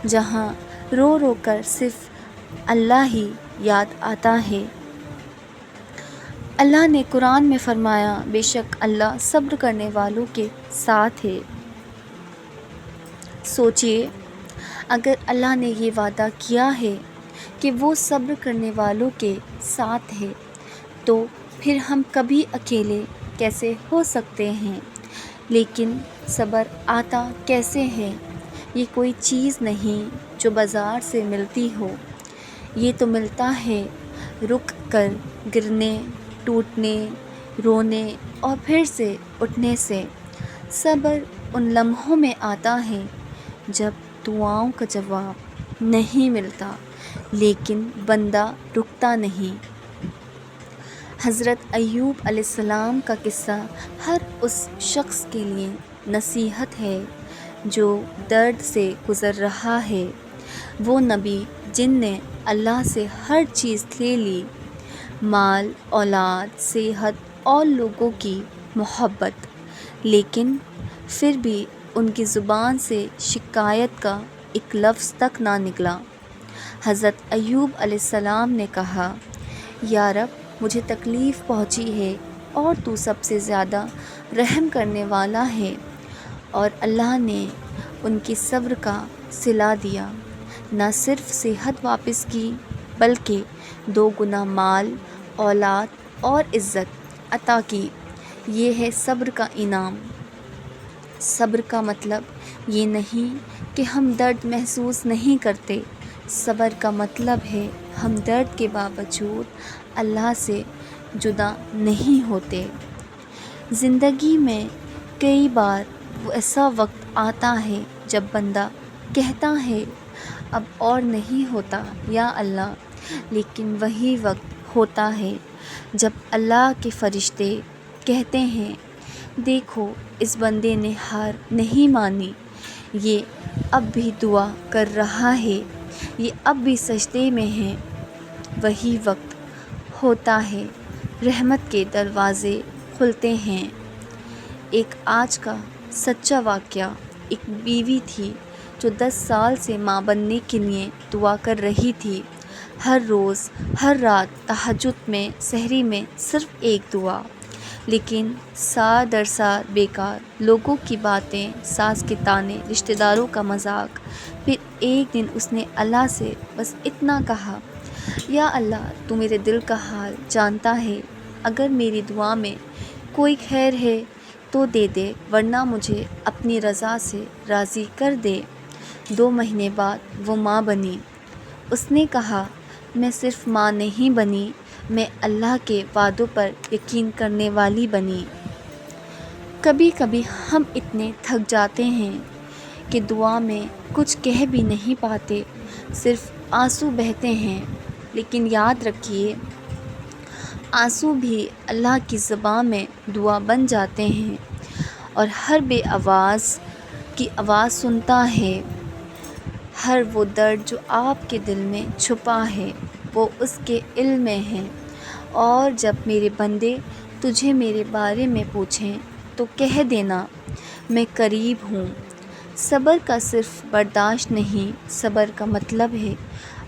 جہاں رو رو کر صرف اللہ ہی یاد آتا ہے۔ اللہ نے قرآن میں فرمایا، بے شک اللہ صبر کرنے والوں کے ساتھ ہے۔ سوچئے، اگر اللہ نے یہ وعدہ کیا ہے کہ وہ صبر کرنے والوں کے ساتھ ہے، تو پھر ہم کبھی اکیلے کیسے ہو سکتے ہیں؟ لیکن صبر آتا کیسے ہے؟ یہ کوئی چیز نہیں جو بازار سے ملتی ہو، یہ تو ملتا ہے رک کر گرنے، ٹوٹنے، رونے اور پھر سے اٹھنے سے۔ صبر ان لمحوں میں آتا ہے جب دعاؤں کا جواب نہیں ملتا لیکن بندہ رکتا نہیں۔ حضرت ایوب علیہ السلام کا قصہ ہر اس شخص کے لیے نصیحت ہے جو درد سے گزر رہا ہے۔ وہ نبی جن نے اللہ سے ہر چیز لے لی، مال، اولاد، صحت اور لوگوں کی محبت، لیکن پھر بھی ان کی زبان سے شکایت کا ایک لفظ تک نہ نکلا۔ حضرت ایوب علیہ السلام نے کہا، یا رب، مجھے تکلیف پہنچی ہے اور تو سب سے زیادہ رحم کرنے والا ہے، اور اللہ نے ان کی صبر کا صلہ دیا، نہ صرف صحت واپس کی بلکہ 2 گنا مال، اولاد اور عزت عطا کی۔ یہ ہے صبر کا انعام۔ صبر کا مطلب یہ نہیں کہ ہم درد محسوس نہیں کرتے، صبر کا مطلب ہے ہم درد کے باوجود اللہ سے جدا نہیں ہوتے۔ زندگی میں کئی بار وہ ایسا وقت آتا ہے جب بندہ کہتا ہے اب اور نہیں ہوتا یا اللہ، لیکن وہی وقت ہوتا ہے جب اللہ کے فرشتے کہتے ہیں، دیکھو اس بندے نے ہار نہیں مانی، یہ اب بھی دعا کر رہا ہے، یہ اب بھی سجدے میں ہے۔ وہی وقت ہوتا ہے رحمت کے دروازے کھلتے ہیں۔ ایک آج کا سچا واقعہ، ایک بیوی تھی جو 10 سال سے ماں بننے کے لیے دعا کر رہی تھی، ہر روز، ہر رات، تہجد میں، سحری میں، صرف ایک دعا، لیکن سال در سال بیکار، لوگوں کی باتیں، ساس کے طعنے، رشتہ داروں کا مذاق۔ پھر ایک دن اس نے اللہ سے بس اتنا کہا، یا اللہ، تو میرے دل کا حال جانتا ہے، اگر میری دعا میں کوئی خیر ہے تو دے دے، ورنہ مجھے اپنی رضا سے راضی کر دے۔ 2 مہینے بعد وہ ماں بنی۔ اس نے کہا، میں صرف ماں نہیں بنی، میں اللہ کے وعدوں پر یقین کرنے والی بنی۔ کبھی کبھی ہم اتنے تھک جاتے ہیں کہ دعا میں کچھ کہہ بھی نہیں پاتے، صرف آنسو بہتے ہیں، لیکن یاد رکھیے، آنسو بھی اللہ کی زبان میں دعا بن جاتے ہیں، اور ہر بے آواز کی آواز سنتا ہے۔ ہر وہ درد جو آپ کے دل میں چھپا ہے، وہ اس کے علم میں ہے۔ اور جب میرے بندے تجھے میرے بارے میں پوچھیں تو کہہ دینا، میں قریب ہوں۔ صبر کا صرف برداشت نہیں، صبر کا مطلب ہے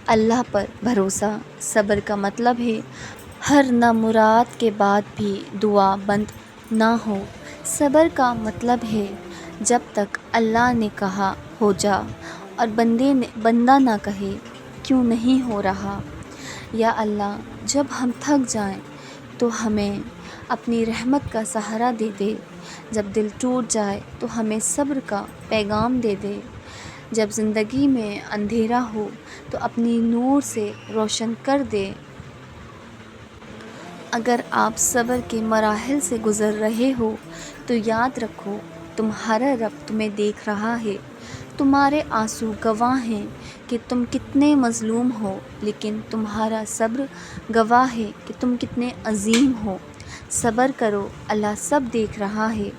اللہ پر بھروسہ، صبر کا مطلب ہے ہر نامراد کے بعد بھی دعا بند نہ ہو، صبر کا مطلب ہے جب تک اللہ نے کہا ہو جا اور بندہ نہ کہے کیوں نہیں ہو رہا۔ یا اللہ، جب ہم تھک جائیں تو ہمیں اپنی رحمت کا سہارا دے دے، جب دل ٹوٹ جائے تو ہمیں صبر کا پیغام دے دے، جب زندگی میں اندھیرا ہو تو اپنی نور سے روشن کر دے۔ اگر آپ صبر کے مراحل سے گزر رہے ہو تو یاد رکھو، تمہارا رب تمہیں دیکھ رہا ہے، تمہارے آنسو گواہ ہیں کہ تم کتنے مظلوم ہو، لیکن تمہارا صبر گواہ ہے کہ تم کتنے عظیم ہو۔ صبر کرو، اللہ سب دیکھ رہا ہے،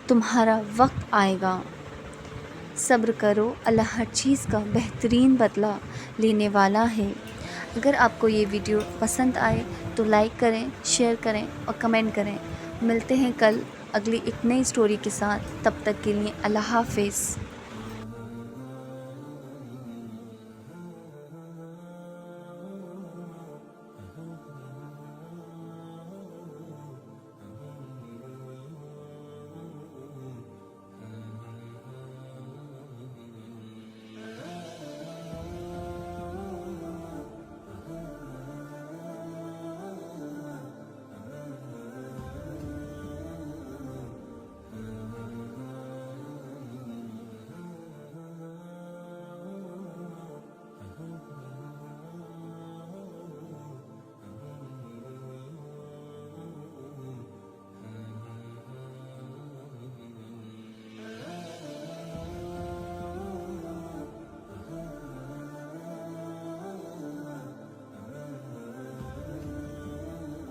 تمہارا وقت آئے گا۔ صبر کرو، اللہ ہر چیز کا بہترین بدلہ لینے والا ہے۔ اگر آپ کو یہ ویڈیو پسند آئے تو لائک کریں، شیئر کریں اور کمنٹ کریں۔ ملتے ہیں کل اگلی ایک نئی سٹوری کے ساتھ، تب تک کے لیے اللہ حافظ۔